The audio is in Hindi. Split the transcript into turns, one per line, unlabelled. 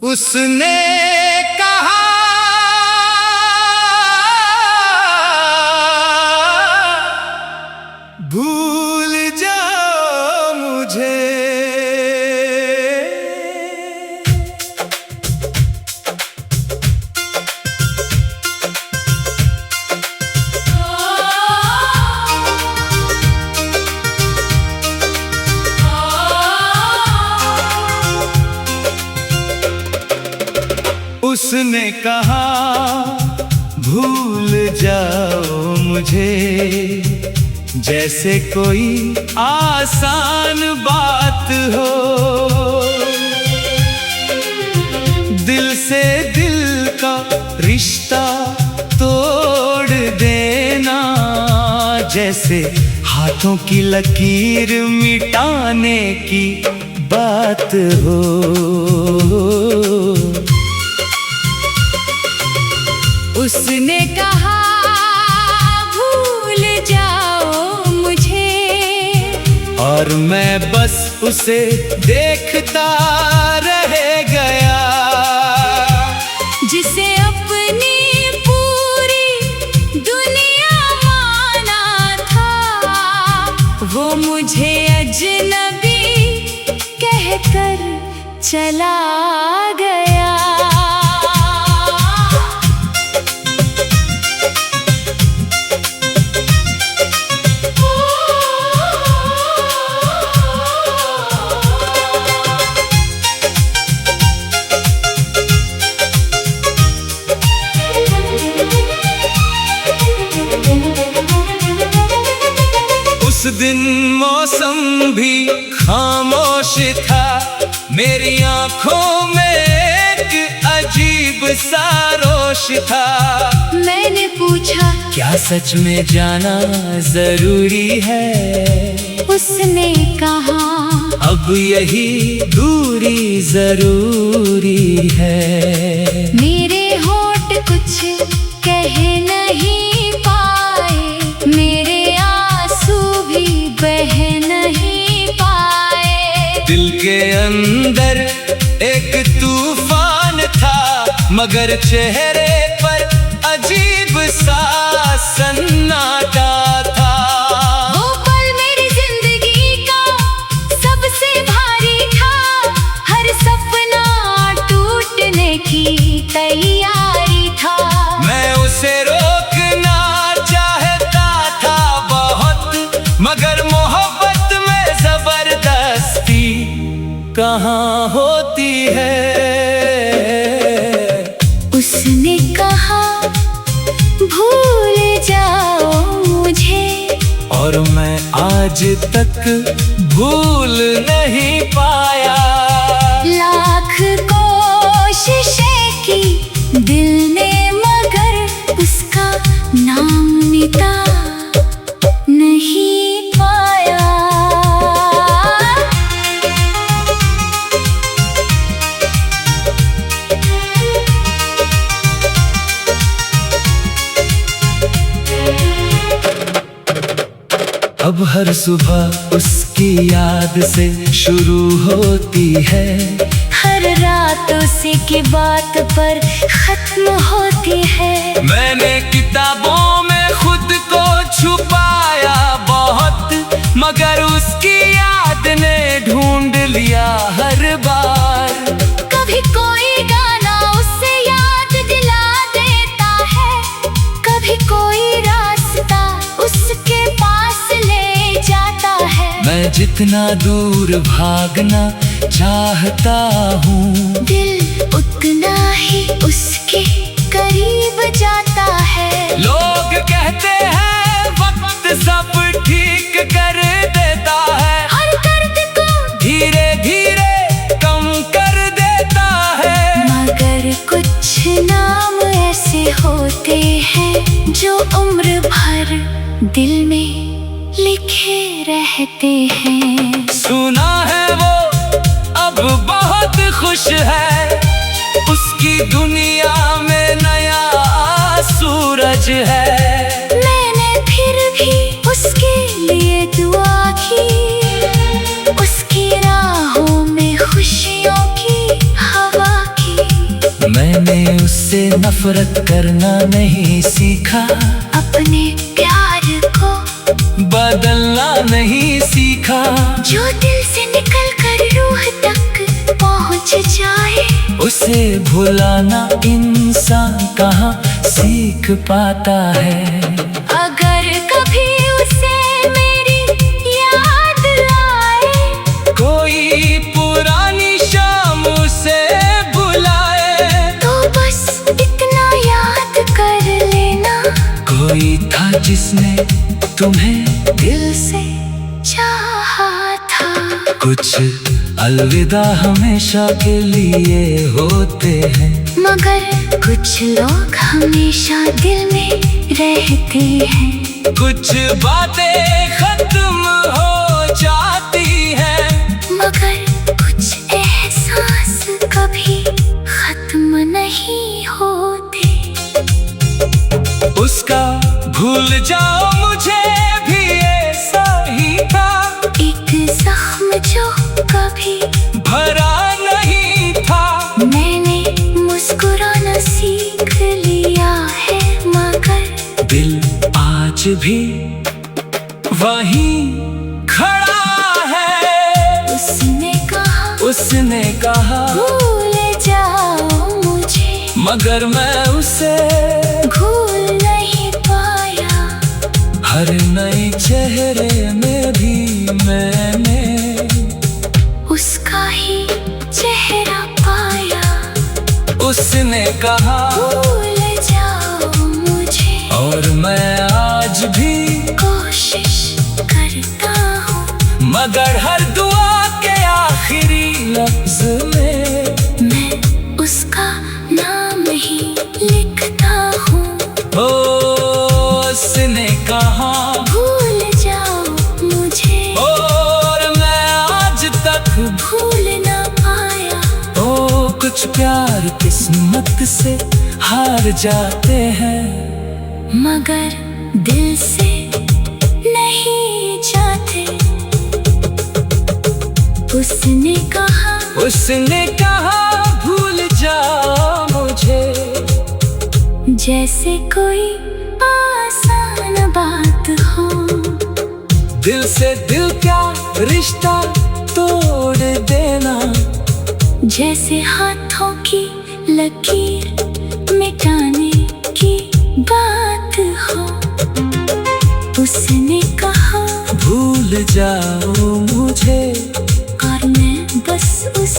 उसने कहा भूल जाओ मुझे। उसने कहा भूल जाओ मुझे, जैसे कोई आसान बात हो। दिल से दिल का रिश्ता तोड़ देना, जैसे हाथों की लकीर मिटाने की बात हो।
उसने कहा भूल जाओ मुझे,
और मैं बस उसे देखता रह गया।
जिसे अपनी पूरी दुनिया माना था, वो मुझे अजनबी कहकर चला गया।
उस दिन मौसम भी खामोश था, मेरी आंखों में एक अजीब सा रोश था।
मैंने पूछा
क्या सच में जाना जरूरी है?
उसने कहा
अब यही दूरी जरूरी है।
मेरे होठ कुछ कह नहीं पाए, मेरे बह नहीं पाए।
दिल के अंदर एक तूफान था, मगर चेहरे पर अजीब सा सन्नाटा था।
वो पल मेरी जिंदगी का सबसे भारी था, हर सपना टूटने की तैयारी था।
मैं उसे रोकना चाहता था बहुत, मगर मोहब्बत में जबरदस्ती कहाँ होती है।
उसने कहा भूल जाओ मुझे,
और मैं आज तक भूल नहीं पाया।
लाख कोशिशें की दिल ने, मगर उसका नाम मिटा नहीं पाया।
अब हर सुबह उसकी याद से शुरू होती है,
हर रात उसी की बात पर खत्म होती है।
मैंने किताबों में खुद को छुपाया बहुत, मगर उसकी याद ने ढूंढ लिया हर बार।
कभी कोई गाना उससे याद दिला देता है, कभी कोई रास्ता उसके पास ले जाता है।
मैं जितना दूर भागना चाहता हूँ,
दिल उतना ही उसके करीब जाता है।
लोग कहते हैं वक्त सब ठीक कर देता है,
हर दर्द को
धीरे धीरे कम कर देता है।
मगर कुछ नाम ऐसे होते हैं जो उम्र भर दिल में लिखे रहते हैं।
सुना है वो अब बहुत खुश है, उसकी दुनिया में नया सूरज है।
मैंने फिर भी उसके लिए दुआ की, उसकी राहों में खुशियों की हवा की।
मैंने उससे नफरत करना नहीं सीखा,
अपने प्यार को
बदलना नहीं सीखा।
जो दिल से निकल कर रूह तक पहुंच जाए,
उसे भुलाना इंसान कहाँ सीख पाता है।
अगर कभी उसे मेरी याद आए,
कोई पुरानी शाम उसे बुलाए,
तो बस इतना याद कर लेना,
कोई था जिसने तुम्हें दिल से
चाहा था।
कुछ अलविदा हमेशा के लिए होते हैं,
मगर कुछ लोग हमेशा दिल में रहते हैं।
कुछ बातें खत्म हो जाती हैं,
मगर कुछ एहसास कभी खत्म नहीं होते।
उसका भूल जाओ मुझे भी ऐसा ही था,
एक जख्म जो कभी
भरा नहीं था।
मैंने मुस्कुराना सीख लिया है, मगर
दिल आज भी वहीं खड़ा है। उसने कहा
भूल जाओ मुझे,
मगर मैं उसे
भूल नहीं पाया।
हर नए चेहरे में भी मैंने
उसका ही चेहरा पाया।
उसने कहा
भूल जाओ मुझे,
और मैं आज भी
कोशिश करता हूँ,
मगर हर दुआ के आखिरी लफ्ज में
मैं उसका नाम ही लिखता हूँ।
उसने कहा
भूल जाओ मुझे,
और मैं आज तक
भूल ना पाया।
कुछ प्यार किस्मत से हार जाते हैं,
मगर दिल से नहीं जाते।
उसने कहा भूल जाओ मुझे,
जैसे कोई आसान बात हो।
दिल से दिल क्या रिश्ता तोड़ देना,
जैसे हाथों की लकीर मिटाने की बात हो। उसने कहा
भूल जाओ मुझे,
और मैं बस उस